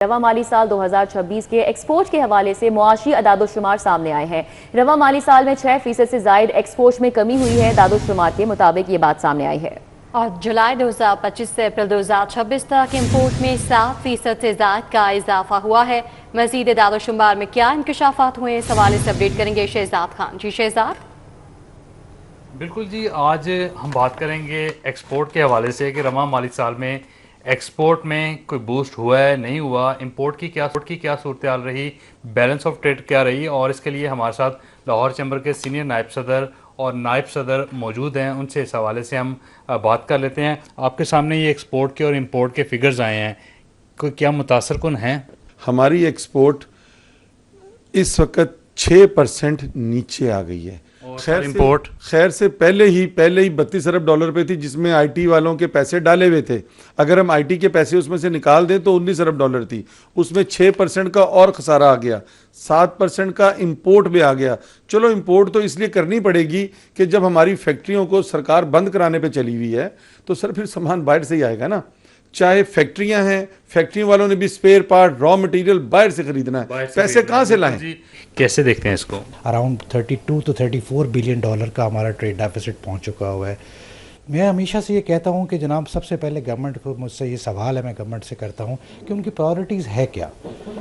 रवा माली साल 2026 के एक्सपोर्ट के हवाले से मुआशी अदादोशुमार सामने आए हैं। रवा माली साल में 6% से जायद एक्सपोर्ट में कमी हुई है। दादोशुमार के मुताबिक ये बात सामने आई है। और जुलाई 2025 से अप्रैल 2026 तक इम्पोर्ट में 7% से ज्यादा का इजाफा हुआ है। मजीद दादोशुमार में क्या इंकशाफात हुए, इस हवाले से अपडेट करेंगे शहजाद खान। जी शहजाद। बिल्कुल जी, आज हम बात करेंगे एक्सपोर्ट के हवाले से कि रवा माली साल में एक्सपोर्ट में कोई बूस्ट हुआ है, नहीं हुआ, इंपोर्ट की क्या सूरत हाल रही, बैलेंस ऑफ ट्रेड क्या रही। और इसके लिए हमारे साथ लाहौर चैम्बर के सीनियर नायब सदर और नायब सदर मौजूद हैं। उनसे इस हवाले से हम बात कर लेते हैं। आपके सामने ये एक्सपोर्ट के और इंपोर्ट के फिगर्स आए हैं, कोई क्या मुतासर कुन हैं? हमारी एक्सपोर्ट इस वक्त 6% नीचे आ गई है। खैर से पहले ही 32 अरब डॉलर पे थी, जिसमें आईटी वालों के पैसे डाले हुए थे। अगर हम आईटी के पैसे उसमें से निकाल दें तो 19 अरब डॉलर थी। उसमें 6% का और खसारा आ गया, 7% का इंपोर्ट भी आ गया। चलो इंपोर्ट तो इसलिए करनी पड़ेगी कि जब हमारी फैक्ट्रियों को सरकार बंद कराने पे चली हुई है तो सर फिर सामान बाहर से ही आएगा ना। चाहे फैक्ट्रियां हैं, फैक्ट्री वालों ने भी स्पेयर पार्ट, रॉ मटेरियल बाहर से खरीदना है, पैसे कहाँ से लाएं? कैसे देखते हैं इसको? अराउंड 32 to 34 बिलियन डॉलर का हमारा ट्रेड डेफिसिट पहुंच चुका हुआ है। मैं हमेशा से ये कहता हूँ कि जनाब, सबसे पहले गवर्नमेंट को, मुझसे ये सवाल है, मैं गवर्नमेंट से करता हूँ कि उनकी प्रायोरिटीज़ है क्या।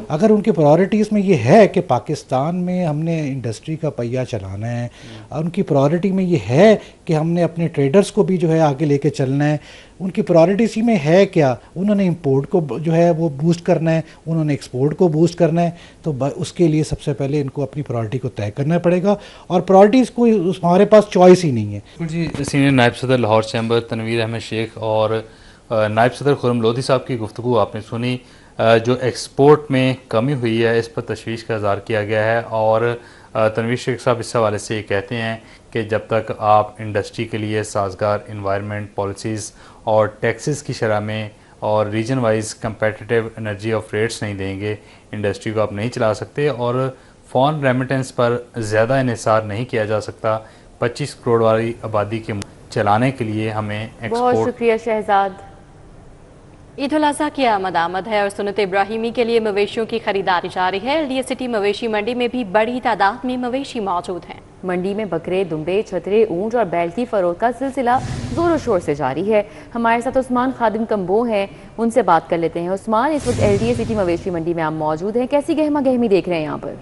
अगर उनकी प्रायोरिटीज़ में ये है कि पाकिस्तान में हमने इंडस्ट्री का पहिया चलाना है, उनकी प्रायोरिटी में ये है कि हमने अपने ट्रेडर्स को भी जो है आगे लेके चलना है, उनकी प्रायोरिटी में है क्या, उन्होंने इंपोर्ट को जो है वो बूस्ट करना है, उन्होंने एक्सपोर्ट को बूस्ट करना है, तो उसके लिए सबसे पहले इनको अपनी प्रायोरिटी को तय करना पड़ेगा। और प्रायोरिटीज़ को हमारे पास चॉइस ही नहीं है। जी, सीनियर नायब सदर लाहौर चैम्बर तनवीर अहमद शेख और नायब सदर खुर्रम लोधी साहब की गुफ्तगू आपने सुनी। जो एक्सपोर्ट में कमी हुई है इस पर तशवीश का इज़हार किया गया है। और तनवीर शेख साहब इस हवाले से ये कहते हैं कि जब तक आप इंडस्ट्री के लिए साजगार इन्वायरमेंट पॉलिसीज़ और टैक्सेस की शरह में और region wise competitive energy of rates नहीं देंगे, इंडस्ट्री को आप नहीं चला सकते। और फॉरेन रेमिटेंस पर ज़्यादा इन्हिसार नहीं किया जा सकता। 25 करोड़ वाली आबादी के चलाने के लिए हमें एक्सपोर्ट। बहुत शुक्रिया शहजाद। ईद उल अज़हा की आमद है और सुन्नत इब्राहिमी के लिए मवेशियों की खरीदारी जारी है। LDA सिटी मवेशी मंडी में भी बड़ी तादाद में मवेशी मौजूद हैं। मंडी में बकरे, दुम्बे, छतरे, ऊंट और बैल की फरोख्त का सिलसिला जोरों शोर से जारी है। हमारे साथ उस्मान खादिम कम्बो हैं, उनसे बात कर लेते हैं। उस्मान, इस वक्त LDA सिटी मवेशी मंडी में आप मौजूद हैं, कैसी गहमा गहमी देख रहे हैं यहाँ पर?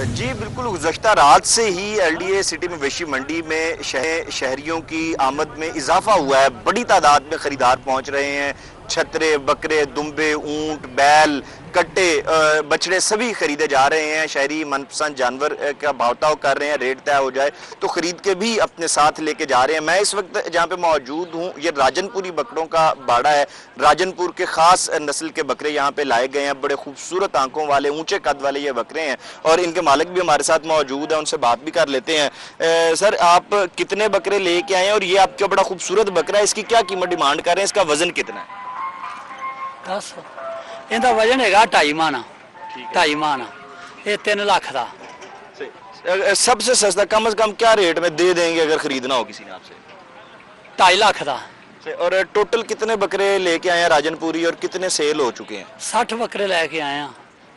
जी बिल्कुल, गुज़श्ता रात से ही LDA सिटी मवेशी मंडी में शहरियों की आमद में इजाफा हुआ है। बड़ी तादाद में खरीदार पहुंच रहे हैं। छतरे, बकरे, दुम्बे, ऊंट, बैल, कट्टे, बछड़े सभी खरीदे जा रहे हैं। शहरी मनपसंद जानवर का भावताव कर रहे हैं, रेट तय हो जाए तो खरीद के भी अपने साथ लेके जा रहे हैं। मैं इस वक्त जहाँ पे मौजूद हूँ, ये राजनपुरी बकरों का बाड़ा है। राजनपुर के खास नस्ल के बकरे यहाँ पे लाए गए हैं। बड़े खूबसूरत आंखों वाले, ऊंचे कद वाले ये बकरे हैं और इनके मालिक भी हमारे साथ मौजूद है, उनसे बात भी कर लेते हैं। सर, आप कितने बकरे लेके आए हैं और ये आपका बड़ा खूबसूरत बकरा है, इसकी क्या कीमत डिमांड कर रहे हैं, इसका वजन कितना है? इनका वजन है 2.5 माना, 2.5 माना, ये 3 लाख का। सबसे सस्ता कम से कम क्या रेट में दे देंगे अगर खरीदना हो किसी ने आपसे? 2.5 लाख का। और टोटल कितने बकरे लेके आए हैं राजनपुरी और कितने सेल हो चुके हैं? 60 बकरे लेके आए हैं,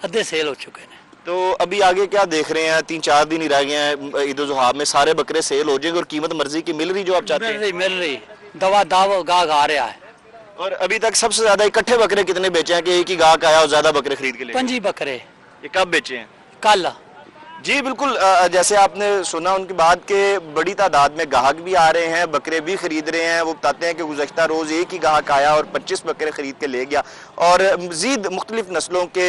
अद्धे सेल हो चुके हैं। तो अभी आगे क्या देख रहे हैं? 3-4 दिन ही रह गए हैं ईद उल जुहा में, सारे बकरे सेल हो जाएंगे और कीमत मर्जी की मिल रही जो आप चाहते हैं? मिल रही दवा दाव गाहक आ रहा है। और अभी तक सबसे ज्यादा इकट्ठे बकरे कितने बेचे हैं कि एक ही गाहक आया और ज्यादा बकरे खरीद के ले? 5 बकरे। ये कब बेचे हैं? कल। जी बिल्कुल, जैसे आपने सुना उनकी बात के बड़ी तादाद में गाहक भी आ रहे हैं, बकरे भी खरीद रहे हैं। वो बताते हैं कि गुज़श्ता रोज़ एक ही गाहक आया और 25 बकरे खरीद के ले गया। और मज़ीद मुख्तलिफ नस्लों के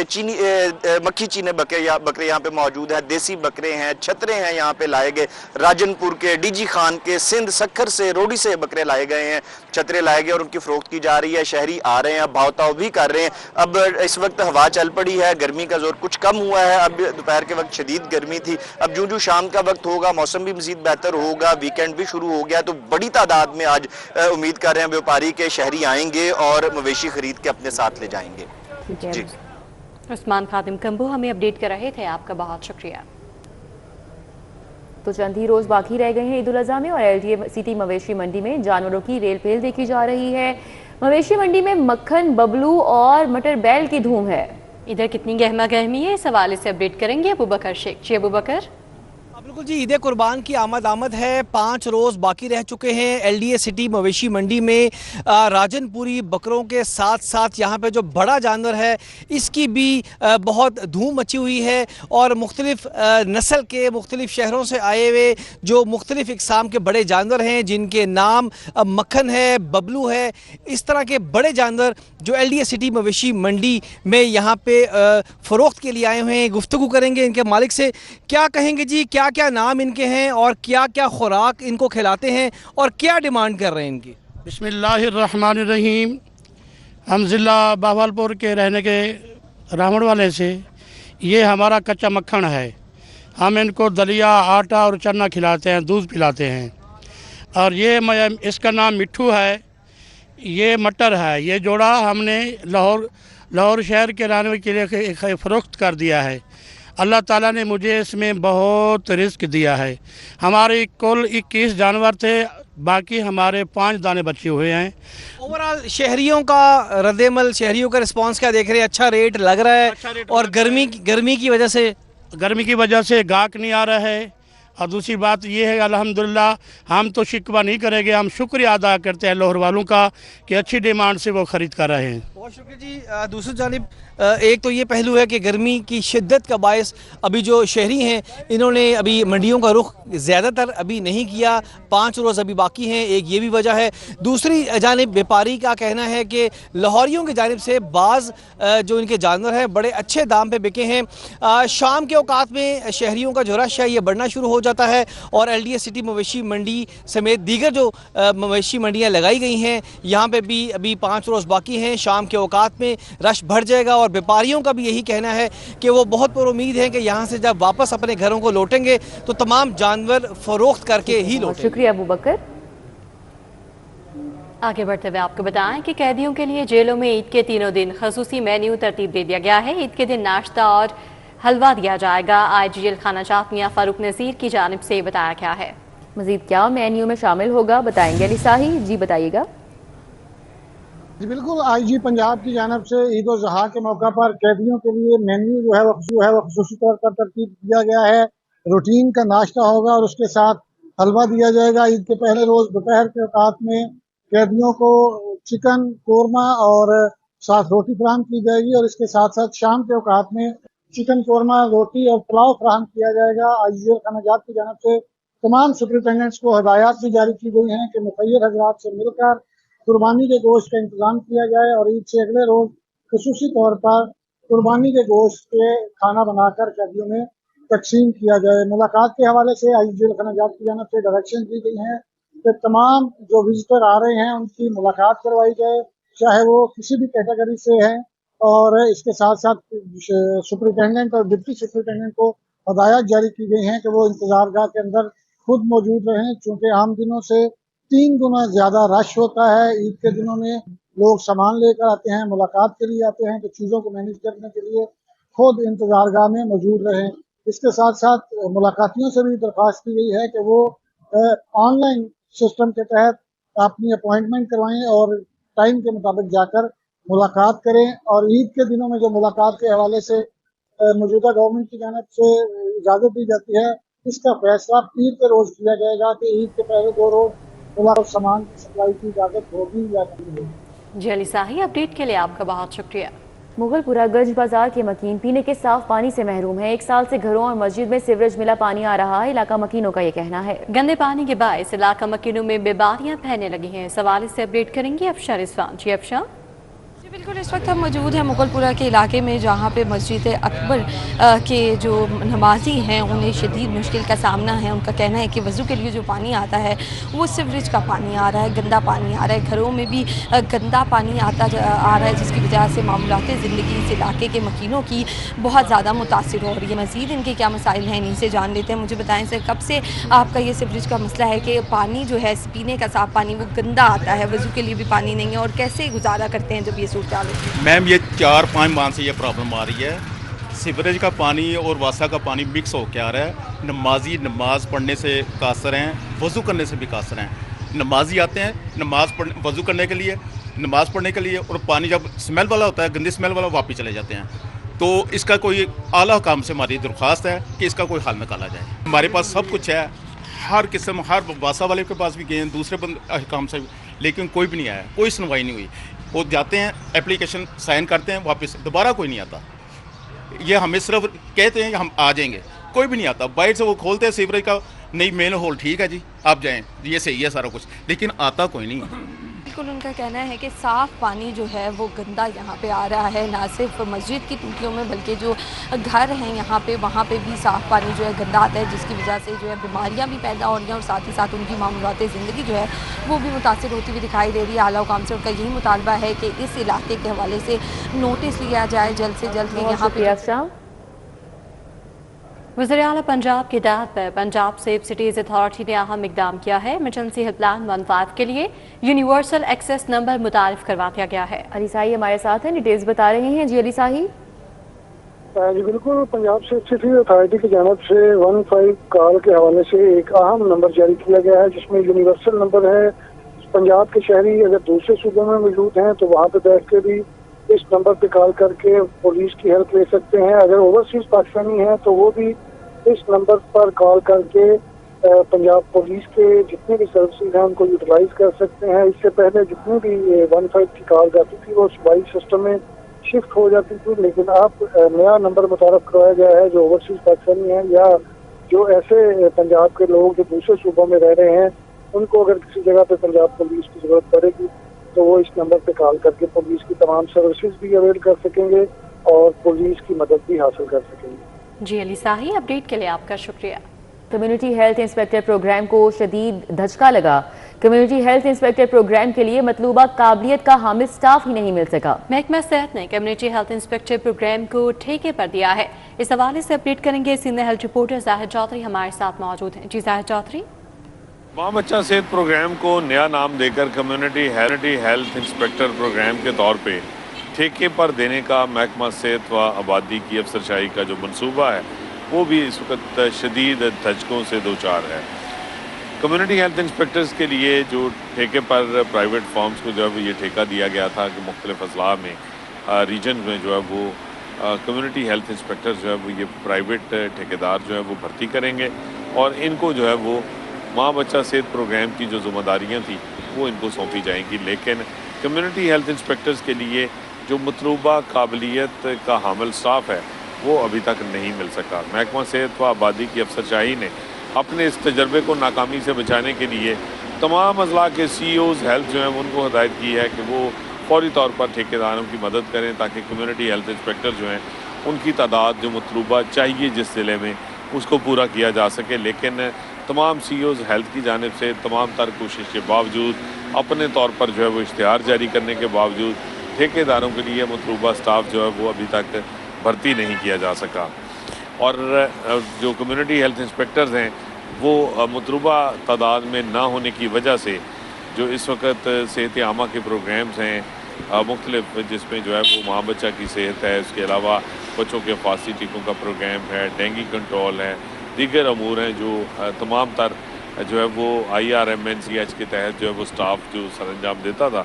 मक्खी चीने बकरे यहाँ पे मौजूद हैं। देसी बकरे हैं, छतरे हैं यहाँ पे लाए गए। राजनपुर के, DG खान के, सिंध सक्खर से, रोडी से बकरे लाए गए हैं, छतरे लाए गए और उनकी फ़रोख्त की जा रही है। शहरी आ रहे हैं, भावताव भी कर रहे हैं। अब इस वक्त हवा चल पड़ी है, गर्मी का जोर कुछ कम हुआ है। अब दोपहर के वक्त शदीद गर्मी थी, अब जो शाम का वक्त होगा मौसम भी मजीद बेहतर होगा, वीकेंड भी शुरू हो गया, तो बड़ी तादाद में आज उम्मीद कर रहे हैं व्यापारी के शहरी आएंगे और मवेशी खरीद के अपने साथ ले जाएंगे। जी, उस्मान खादिम कम्बो हमें अपडेट कर रहे थे, आपका बहुत शुक्रिया। तो चंद ही रोज बाकी रह गए हैं ईद उल अज़हा में और LDA सिटी मवेशी मंडी में जानवरों की रेल पेल देखी जा रही है। मवेशी मंडी में मक्खन, बबलू और मटर बैल की धूम है। इधर कितनी गहमा गहमी है, इस हवाले से अपडेट करेंगे अबू बकर शेख। जी अबू बकर। बिल्कुल जी, ईद कुर्बान की आमद है। 5 रोज़ बाकी रह चुके हैं। एलडीए सिटी मवेशी मंडी में राजनपुरी बकरों के साथ साथ यहाँ पे जो बड़ा जानवर है इसकी भी बहुत धूम मची हुई है और मुख्तलिफ नस्ल के मुख्तलिफ शहरों से आए हुए जो मुख्तलिफ इकसाम के बड़े जानवर हैं जिनके नाम मक्खन है, बबलू है, इस तरह के बड़े जानवर जो एलडीए सिटी मवेशी मंडी में यहाँ पे फ़रोख्त के लिए आए हुए हैं। गुफ्तगू करेंगे इनके मालिक से। क्या कहेंगे जी, क्या क्या नाम इनके हैं और क्या क्या खुराक इनको खिलाते हैं और क्या डिमांड कर रहे हैं इनकी? बिस्मिल्लाहिर्रहमानिर्रहीम। हम ज़िला बहावलपुर के रहने के रावण वाले से, ये हमारा कच्चा मक्खन है। हम इनको दलिया, आटा और चना खिलाते हैं, दूध पिलाते हैं। और ये इसका नाम मिट्ठू है, ये मटर है। ये जोड़ा हमने लाहौर शहर के रहने के लिए फ़रोख्त कर दिया है। अल्लाह ताला ने मुझे इसमें बहुत रिस्क दिया है। हमारे कुल 21 जानवर थे, बाकी हमारे 5 दाने बचे हुए हैं। ओवरऑल शहरियों का रद्देमल, शहरियों का रिस्पांस क्या देख रहे हैं? अच्छा रेट लग रहा है? अच्छा रेट और गर्मी की वजह से गाहक नहीं आ रहा है। और दूसरी बात ये है अल्हम्दुलिल्लाह हम तो शिकवा नहीं करेंगे, हम शुक्रिया अदा करते हैं लाहौर वालों का कि अच्छी डिमांड से वो ख़रीद कर रहे हैं। बहुत शुक्रिया जी। दूसरी जानिब एक तो ये पहलू है कि गर्मी की शिद्दत का बायस अभी जो शहरी हैं इन्होंने अभी मंडियों का रुख ज़्यादातर अभी नहीं किया। 5 रोज़ अभी बाकी हैं, एक ये भी वजह है। दूसरी जानिब व्यापारी का कहना है कि लाहौरियों की जानिब से बाज़ जो इनके जानवर हैं बड़े अच्छे दाम पे बिके हैं। शाम के औकात में शहरियों का जो रश है ये बढ़ना शुरू हो जाता है और एलडीए सिटी मवेशी मंडी समेत दीगर जो मवेशी मंडियाँ लगाई गई हैं यहाँ पर भी अभी 5 रोज़ बाकी हैं। शाम के औकात में रश बढ़ जाएगा और व्यापारियों का भी यही कहना है कि वो बहुत पुरुमीद है कि यहाँ से जब वापस अपने घरों को लौटेंगे तो तमाम जानवर फरोख्त करके ही लौटेंगे। शुक्रिया अबू बकर। आगे बढ़ते हुए आपको बताएं कि कैदियों के लिए जेलों में ईद के तीनों दिन खसूसी मेन्यू तरतीब दे दिया गया है। ईद के दिन नाश्ता और हलवा दिया जाएगा। आईजी जेल खाना चाक मियां फारूक नज़ीर की जानिब से बताया गया है। मजीद क्या मेन्यू में शामिल होगा बताएंगे अली साही। जी बताइएगा। जी बिल्कुल, आईजी पंजाब की जानब से ईद उल ज़ुहा के मौका पर कैदियों के लिए मेन्यू जो है वो खसूसी तौर पर तरतीब दिया गया है। रूटीन का नाश्ता होगा और उसके साथ हलवा दिया जाएगा। ईद के पहले रोज़ दोपहर के औकात में कैदियों को चिकन कोरमा और साथ रोटी फराहम की जाएगी और इसके साथ साथ शाम के औकात में चिकन कोरमा, रोटी और पुलाव फराहम किया जाएगा। आईजी खाना जात की जानब से तमाम सुपरिटेंडेंट्स को हदायत भी जारी की गई हैं कि मुखैर हजरात से मिलकर कुर्बानी के गोश्त का इंतजाम किया जाए और ईद से अगले रोज खसूसी तौर पर कुर्बानी के गोश्त के खाना बनाकर कैदियों में तकसीम किया जाए। मुलाकात के हवाले से आईजी जेल खाना जात की जानब से डायरेक्शन दी गई हैं कि तमाम जो विजिटर आ रहे हैं उनकी मुलाकात करवाई जाए, चाहे वो किसी भी कैटेगरी से हैं। और इसके साथ साथ सुपरिटेंडेंट और डिप्टी सुपरिटेंडेंट को हदायत जारी की गई हैं कि वो इंतजारगाह के अंदर खुद मौजूद रहें, चूँकि आम दिनों से 3 गुना ज़्यादा रश होता है। ईद के दिनों में लोग सामान लेकर आते हैं, मुलाकात के लिए आते हैं, तो चीज़ों को मैनेज करने के लिए खुद इंतजारगाह में मौजूद रहें। इसके साथ साथ मुलाकातियों से भी दरख्वास्त की गई है कि वो ऑनलाइन सिस्टम के तहत अपनी अपॉइंटमेंट करवाएं और टाइम के मुताबिक जाकर मुलाकात करें। और ईद के दिनों में जो मुलाकात के हवाले से मौजूदा गवर्नमेंट की जानब से इजाज़त दी जाती है, इसका फैसला ईद के रोज़ किया जाएगा कि ईद के पहले 2 रोज़ सामान की सप्लाई की इजाज़त होगी या नहीं होगी। जी अली साही, अपडेट के लिए आपका बहुत शुक्रिया। मुगलपुरा गंज बाजार के मकीन पीने के साफ पानी से महरूम है। 1 साल से घरों और मस्जिद में सीवरेज मिला पानी आ रहा है। इलाका मकीनों का ये कहना है। गंदे पानी के बायस इलाका मकीनों में बीमारियां फैलने लगी हैं। सवाल से अपडेट करेंगे अफशा रिजवान। जी अफशा। बिल्कुल, इस वक्त हम मौजूद हैं मुगलपुरा के इलाके में जहाँ पे मस्जिद अकबर के जो नमाजी हैं उन्हें शदीद मुश्किल का सामना है। उनका कहना है कि वज़ू के लिए जो पानी आता है वो सीवरेज का पानी आ रहा है, गंदा पानी आ रहा है। घरों में भी गंदा पानी आ रहा है, जिसकी वजह से मामूलात ज़िंदगी इस इलाके के मकीनों की बहुत ज़्यादा मुतासिर हो रही है। मज़ीद इनके क्या मसाइल हैं इन्हीं से जान लेते हैं। मुझे बताएं सर, कब से आपका ये सीवरेज का मसला है कि पानी जो है पीने का साफ़ पानी वो गंदा आता है, वज़ू के लिए भी पानी नहीं है, और कैसे गुजारा करते हैं जब ये मैम? ये 4-5 माह से ये प्रॉब्लम आ रही है। सीवरेज का पानी और वासा का पानी मिक्स होकर आ रहा है। नमाजी नमाज पढ़ने से कासर हैं, वज़ू करने से भी कासर हैं। नमाजी आते हैं नमाज पढ़ वज़ू करने के लिए, नमाज़ पढ़ने के लिए, और पानी जब स्मेल वाला होता है, गंदी स्मेल वाला, वापस चले जाते हैं। तो इसका कोई आला हुकाम से हमारी दरख्वास्त है कि इसका कोई हल निकाला जाए। हमारे पास सब कुछ है, हर किस्म, हर वासा वाले के पास भी गए हैं, दूसरे हुकाम से भी, लेकिन कोई भी नहीं आया, कोई सुनवाई नहीं हुई। वो जाते हैं, एप्लीकेशन साइन करते हैं, वापस दोबारा कोई नहीं आता। ये हमें सिर्फ कहते हैं कि हम आ जाएंगे, कोई भी नहीं आता। बाइट से वो खोलते हैं सीवरेज का, नहीं मेन होल ठीक है जी, आप जाएं, ये सही है सारा कुछ, लेकिन आता कोई नहीं। बिल्कुल उनका कहना है कि साफ़ पानी जो है वो गंदा यहाँ पे आ रहा है, ना सिर्फ मस्जिद की टूटियों में बल्कि जो घर हैं यहाँ पे, वहाँ पे भी साफ़ पानी जो है गंदा आता है, जिसकी वजह से जो है बीमारियाँ भी पैदा हो रही हैं और साथ ही साथ उनकी मामूलात ज़िंदगी जो है वो भी मुतासर होती हुई दिखाई दे रही है। आला हुकाम से उनका यही मुतालबा है कि इस इलाके के हवाले से नोटिस लिया जाए जल्द से जल्द। यहाँ पे वज़ीर-ए-आला पंजाब की हिदायत पर पंजाब सेफ सिटीज़ अथॉरिटी ने अहम इकदाम किया है। इमरजेंसी हेल्पलाइन 15 के लिए यूनिवर्सल एक्सेस नंबर मुतारिफ करवा दिया गया है। अली साही हमारे साथ हैं, डिटेल्स बता रहे हैं। जी अली साही। जी बिल्कुल, पंजाब सेफ सिटीज़ अथॉरिटी की जानब से 15 कॉल के हवाले से एक अहम नंबर जारी किया गया है, जिसमें यूनिवर्सल नंबर है। पंजाब के शहरी अगर दूसरे सूबों में मौजूद हैं तो वहाँ पे बैठ के भी इस नंबर पे कॉल करके पुलिस की हेल्प ले सकते हैं। अगर ओवरसीज पाकिस्तानी हैं तो वो भी इस नंबर पर कॉल करके पंजाब पुलिस के जितने भी सर्विसेज हैं उनको यूटिलाइज कर सकते हैं। इससे पहले जितनी भी 15 की कॉल जाती थी वो सूबाई सिस्टम में शिफ्ट हो जाती थी, लेकिन अब नया नंबर मुतारफ करवाया गया है। जो ओवरसीज पाकिस्तानी हैं या जो ऐसे पंजाब के लोग जो दूसरे सूबों में रह रहे हैं, उनको अगर किसी जगह पे पंजाब पुलिस की जरूरत पड़ेगी तो वो इस नंबर पे कॉल करके पुलिस की तमाम सर्विसेज भी अवेल कर सकेंगे और पुलिस की मदद भी हासिल कर सकेंगे। जी अली साही, अपडेट के लिए आपका शुक्रिया। कम्युनिटी हेल्थ इंस्पेक्टर प्रोग्राम को शदीद धचका लगा। कम्युनिटी हेल्थ इंस्पेक्टर प्रोग्राम के लिए मतलूबा काबिलियत का हामिल स्टाफ ही नहीं मिल सका। महकमा सेहत ने कम्युनिटी हेल्थ इंस्पेक्टर प्रोग्राम को ठेके पर दिया है। इस हवाले से अपडेट करेंगे सीनियर हेल्थ रिपोर्टर जाहिर चौधरी हमारे साथ मौजूद हैं। जी जाहिर चौधरी। माँ बच्चा सेहत प्रोग्राम को नया नाम देकर कम्युनिटी हेल्थ इंस्पेक्टर प्रोग्राम के तौर पे ठेके पर देने का महकमा सेहत व आबादी की अफसरशाही का जो मंसूबा है वो भी इस वक्त शदीद धचकों से दो चार है। कम्युनिटी हेल्थ इंस्पेक्टर्स के लिए जो ठेके पर प्राइवेट फॉर्म्स को जो है ये ठेका दिया गया था कि मुख्तलिफ अजला में रीजन में जो है वो कम्युनिटी हेल्थ इंस्पेक्टर्स जो है वो ये प्राइवेट ठेकेदार जो है वो भर्ती करेंगे और इनको जो है वो माँ बच्चा सेहत प्रोग्राम की जो जिम्मेदारियाँ थी वो इनको सौंपी जाएंगी। लेकिन कम्युनिटी हेल्थ इंस्पेक्टर्स के लिए जो मतलूबा काबिलियत का हामिल स्टाफ है वो अभी तक नहीं मिल सका। महकमा सेहत व आबादी की अफसरशाही ने अपने इस तजर्बे को नाकामी से बचाने के लिए तमाम अजला के CEOs हेल्थ जो हैं उनको हदायत की है कि वो फौरी तौर पर ठेकेदारों की मदद करें ताकि कम्युनिटी हेल्थ इंस्पेक्टर जो हैं उनकी तादाद जो मतलूबा चाहिए जिस ज़िले में उसको पूरा किया जा सके। लेकिन तमाम CEOs हेल्थ की जानिब से तमाम तर कोशिश के बावजूद, अपने तौर पर जो है वो इश्तिहार जारी करने के बावजूद ठेकेदारों के लिए मतलूबा स्टाफ जो है वो अभी तक भर्ती नहीं किया जा सका। और जो कम्युनिटी हेल्थ इंस्पेक्टर्स हैं वो मतलूबा तादाद में ना होने की वजह से जो इस वक्त सेहत आमा के प्रोग्राम्स हैं मुख्तलिफ, जिसमें जो है वो माँ बच्चा की सेहत है, उसके अलावा बच्चों के फांसी टीकों का प्रोग्राम है, डेंगू कंट्रोल है, दीगर अमूर हैं जो तमाम तर जो है वो IRMNCH के तहत जो है वो स्टाफ जो सरअंजाम देता था,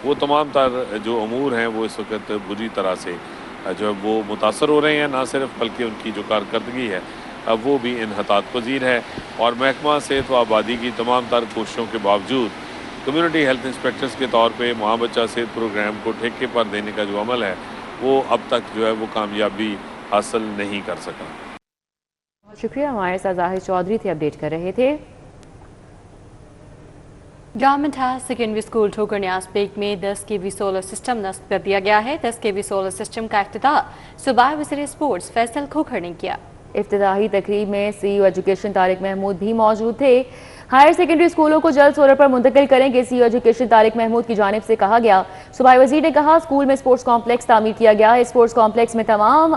वो तमाम तर जो अमूर हैं वो इस वक्त बुरी तरह से जो है वो मुतासर हो रहे हैं। ना सिर्फ बल्कि उनकी जो कारकर्दगी है वो भी इन्हतात पजीर है। और महकमा सेहत व आबादी की तमाम तर कोशिशों के बावजूद कम्युनिटी हेल्थ इंस्पेक्टर्स के तौर पे माँ बच्चा सेहत प्रोग्राम को ठेके पर देने का जो अमल है वो अब तक जो है वो कामयाबी हासिल नहीं कर सका। शुक्रिया। हमारे साथ जाहिर चौधरी थे, अपडेट कर रहे थे। गवर्नमेंट हायर सेकेंडरी स्कूल ठोकर न्याज बेग में 10 kV सोलर सिस्टम नस्ब कर दिया गया है। 10 kV सोलर सिस्टम का इफ्तिताह सूबाई वज़ीर स्पोर्ट्स फैसल खोखर ने किया। इफ्तिताही तकरीब में CEO एजुकेशन तारिक महमूद भी मौजूद थे। हायर सेकेंडरी स्कूलों को जल्द सोलर पर मुंतकिल करेंगे, CEO एजुकेशन तारिक महमूद की जानिब से कहा गया। सूबाई वज़ीर ने कहा स्कूल में स्पोर्ट्स कॉम्प्लेक्स तामीर किया गया है। स्पोर्ट्स कॉम्प्लेक्स में तमाम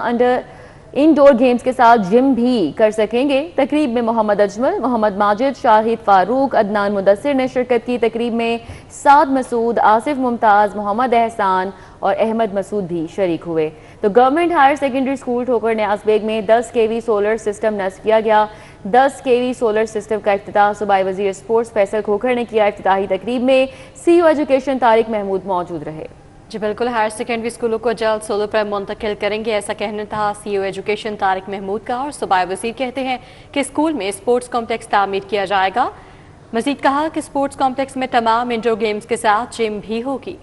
इंडोर गेम्स के साथ जिम भी कर सकेंगे। तकरीब में मोहम्मद अजमल, मोहम्मद माजिद, शाहिद फारूक, अदनान मुदस्सिर ने शिरकत की। तकरीब में साद मसूद, आसिफ मुमताज़, मोहम्मद एहसान और अहमद मसूद भी शरीक हुए। तो गवर्नमेंट हायर सेकेंडरी स्कूल ठोकर न्याज बेग में 10 kV सोलर सिस्टम नस्ब किया गया। 10 kV सोलर सिस्टम का इफ्तिताह सूबाई वजीर स्पोर्ट्स फैसल खोखर ने किया। इफ्तिताही तकरीब में CEO एजुकेशन तारिक महमूद मौजूद रहे। जी बिल्कुल, हायर सेकेंडरी स्कूलों को जल्द सोलर पर मुंतकिल करेंगे, ऐसा कहना था CEO एजुकेशन तारिक महमूद का। और सूबाई वजीर कहते हैं कि स्कूल में स्पोर्ट्स कॉम्प्लेक्स तामीर किया जाएगा। मजीद कहा कि स्पोर्ट्स कॉम्प्लेक्स में तमाम इंडोर गेम्स के साथ जिम भी होगी।